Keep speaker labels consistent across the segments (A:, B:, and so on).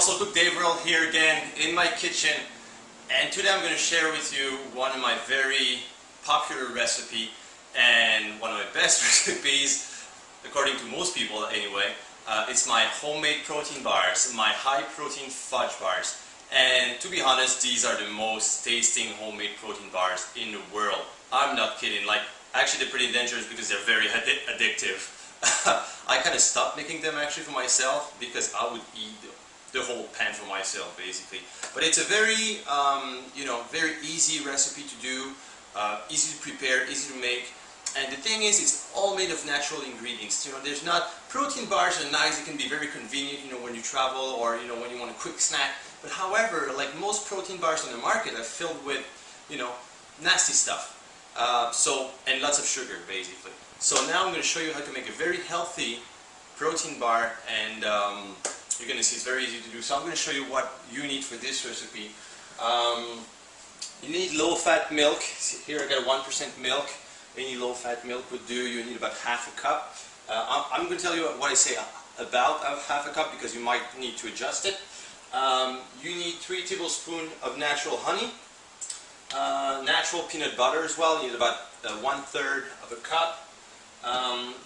A: folks, look, Dave Earl here again in my kitchen, and today I'm going to share with you one of my very popular recipe and one of my best recipes, according to most people anyway. It's my homemade protein bars, my high protein fudge bars, and to be honest, these are the most tasting homemade protein bars in the world. I'm not kidding. Like, actually they're pretty dangerous because they're very addictive. I kind of stopped making them actually for myself because I would eat the whole pan for myself basically. But it's a very, very easy recipe to do, easy to prepare, easy to make. And the thing is, it's all made of natural ingredients. There's not, protein bars are nice, it can be very convenient, when you travel or, when you want a quick snack. But however, like most protein bars on the market are filled with, nasty stuff. And lots of sugar basically. So now I'm going to show you how to make a very healthy protein bar, and you're going to see it's very easy to do. So I'm going to show you what you need for this recipe. You need low-fat milk. Here I got 1% milk. Any low-fat milk would do. You need about half a cup. I'm going to tell you what I say about half a cup because you might need to adjust it. You need 3 tablespoons of natural honey. Natural peanut butter as well. You need about 1/3 of a cup.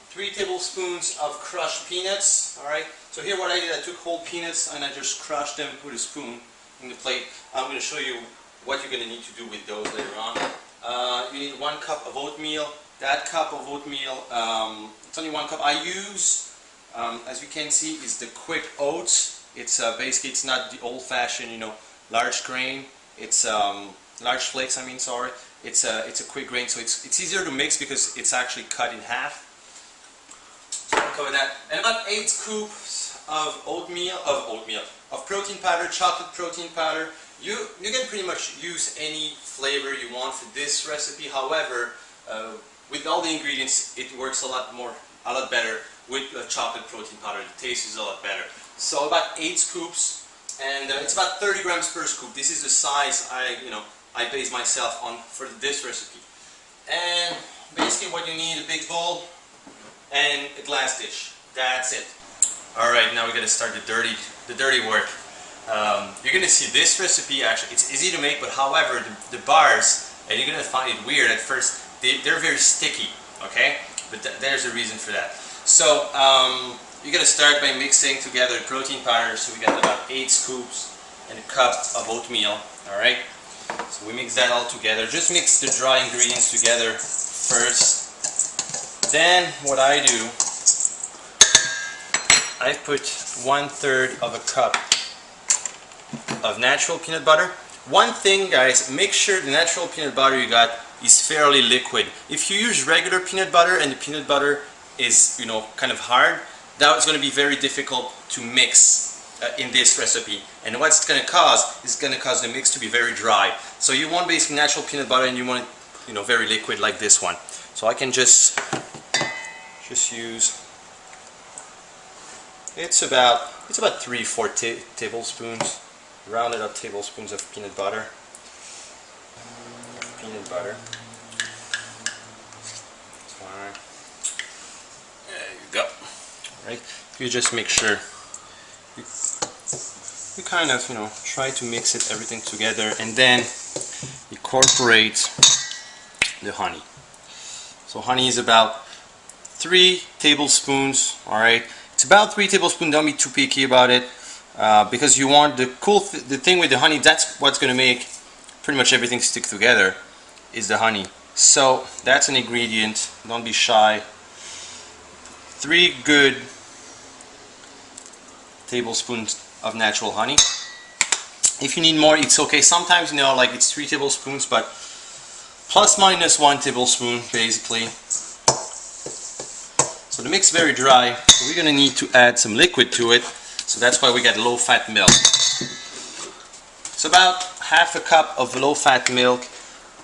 A: 3 tablespoons of crushed peanuts. Alright, so here what I did, I took whole peanuts and I just crushed them with a spoon in the plate. I'm going to show you what you're going to need to do with those later on. You need 1 cup of oatmeal. That cup of oatmeal, it's only 1 cup. I use, as you can see, is the quick oats. It's basically, it's not the old-fashioned, large grain. It's large flakes, sorry. It's a quick grain, so it's easier to mix because it's actually cut in half. So I'll cover that. And about 8 scoops of of protein powder, chocolate protein powder. You can pretty much use any flavor you want for this recipe. However, with all the ingredients, it works a lot better with chocolate protein powder. The taste is a lot better. So about 8 scoops, and it's about 30 grams per scoop. This is the size I base myself on for this recipe. And basically what you need, a big bowl and a glass dish. That's it. Alright, now we're going to start the dirty work. You're going to see this recipe, actually, it's easy to make, but however, the bars, and you're going to find it weird at first, they're very sticky, okay? But there's a reason for that. So, you're going to start by mixing together the protein powder. So we got about 8 scoops and a cup of oatmeal, alright? So we mix that all together. Just mix the dry ingredients together first. Then what I do, I put 1/3 of a cup of natural peanut butter. One thing, guys, make sure the natural peanut butter you got is fairly liquid. If you use regular peanut butter and the peanut butter is, kind of hard, that's going to be very difficult to mix in this recipe, and what's going to cause is going to cause the mix to be very dry. So you want basically natural peanut butter, and you want it, very liquid like this one. So I can just use. It's about 3-4 tablespoons, rounded up tablespoons of peanut butter. Fine. There you go. Right. You just make sure. You kind of, try to mix everything together, and then incorporate the honey. So honey is about 3 tablespoons, alright? It's about 3 tablespoons, don't be too picky about it, because you want the thing with the honey, that's what's going to make pretty much everything stick together, is the honey. So that's an ingredient, don't be shy. 3 good tablespoons of natural honey. If you need more, it's okay. Sometimes, like it's 3 tablespoons, but plus minus 1 tablespoon basically. So the mix is very dry, so we're gonna need to add some liquid to it. So that's why we got low-fat milk. It's about half a cup of low-fat milk.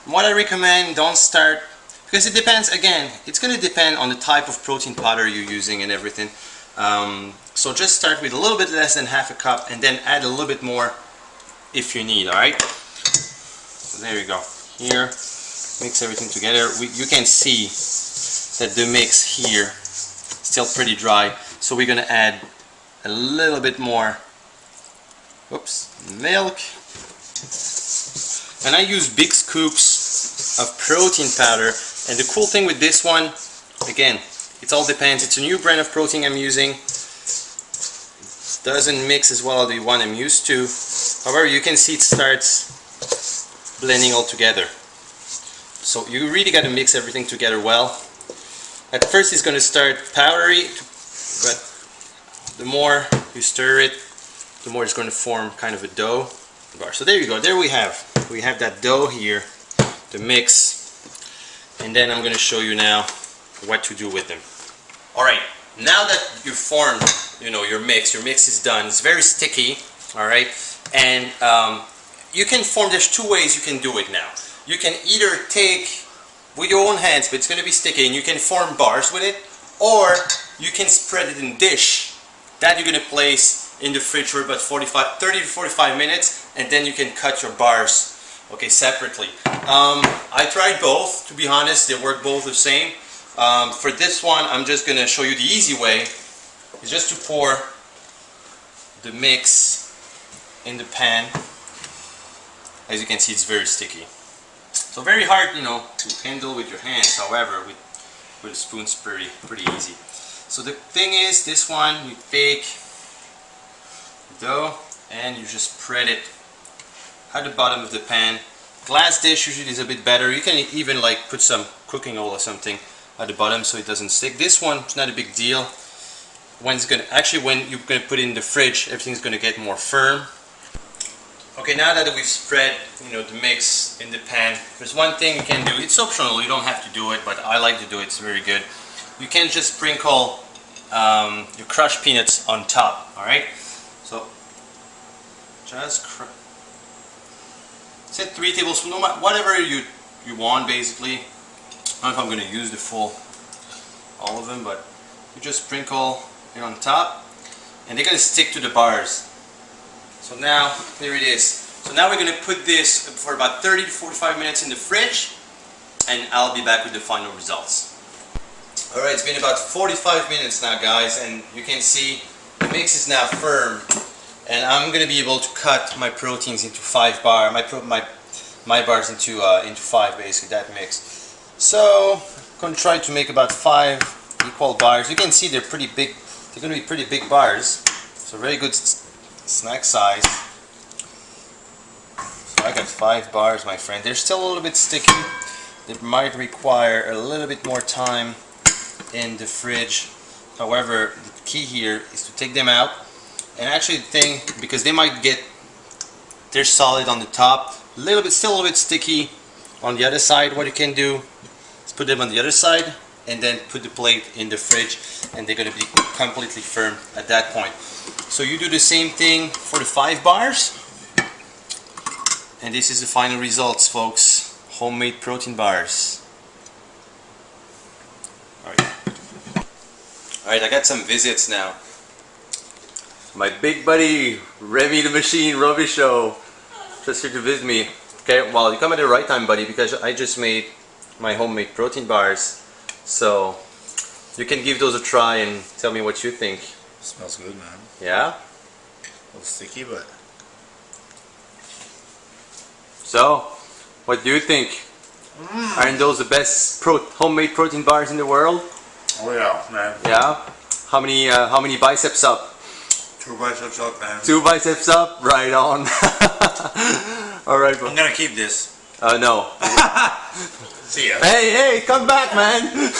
A: What I recommend, don't start, because it depends, again, it's gonna depend on the type of protein powder you're using and everything. So just start with a little bit less than half a cup, and then add a little bit more if you need, alright? So there you go. Here, mix everything together. You can see that the mix here is still pretty dry, so we're going to add a little bit more milk. And I use big scoops of protein powder. And the cool thing with this one, again, it all depends. It's a new brand of protein I'm using. It doesn't mix as well as the one I'm used to. However, you can see it starts blending all together. So you really got to mix everything together well. At first it's going to start powdery, but the more you stir it, the more it's going to form kind of a dough bar. So there you go. There we have that dough here, the mix. And then I'm going to show you now what to do with them. Alright, now that you've formed, your mix is done. It's very sticky, alright? And you can form, there's two ways you can do it now. You can either take with your own hands, but it's going to be sticky, and you can form bars with it, or you can spread it in dish that you're going to place in the fridge for about 30 to 45 minutes, and then you can cut your bars, okay, separately. I tried both, to be honest. They work both the same. For this one, I'm just going to show you the easy way. It's just to pour the mix in the pan. As you can see, it's very sticky. So very hard, to handle with your hands. However, with a spoon, it's pretty easy. So the thing is, this one, you take dough and you just spread it at the bottom of the pan. Glass dish usually is a bit better. You can even put some cooking oil or something at the bottom so it doesn't stick. This one is not a big deal. When you're gonna put it in the fridge, everything's gonna get more firm. Okay, now that we've spread, the mix in the pan, there's one thing you can do. It's optional, you don't have to do it, but I like to do it. It's very good. You can just sprinkle your crushed peanuts on top. All right. So just set 3 tablespoons, whatever you want, basically. I don't know if I'm going to use all of them, but you just sprinkle it on top, and they're going to stick to the bars. So now, there it is. So now we're going to put this for about 30 to 45 minutes in the fridge, and I'll be back with the final results. Alright, it's been about 45 minutes now, guys, and you can see the mix is now firm, and I'm going to be able to cut my proteins into 5 bars, my bars into 5, basically, that mix. So I'm going to try to make about 5 equal bars. You can see they're pretty big. They're going to be pretty big bars. So very good snack size. So I got 5 bars, my friend. They're still a little bit sticky. They might require a little bit more time in the fridge. However, the key here is to take them out. And actually the thing, because they're solid on the top, still a little bit sticky on the other side. What you can do is put them on the other side and then put the plate in the fridge, and they're going to be completely firm at that point. So you do the same thing for the 5 bars, and this is the final results, folks. Homemade protein bars. Alright, I got some visits now. My big buddy, Remy the Machine, Robbie Show, just here to visit me. Okay, well, you come at the right time, buddy, because I just made my homemade protein bars. So you can give those a try and tell me what you think.
B: Smells good, man.
A: Yeah?
B: A little sticky, but...
A: So, what do you think? Aren't those the best homemade protein bars in the world?
B: Oh yeah, man.
A: Yeah? How many biceps up?
B: 2 biceps up, man.
A: 2 biceps up? Right on. Alright, bro.
B: I'm gonna keep this.
A: No.
B: See ya.
A: Hey, come back, man.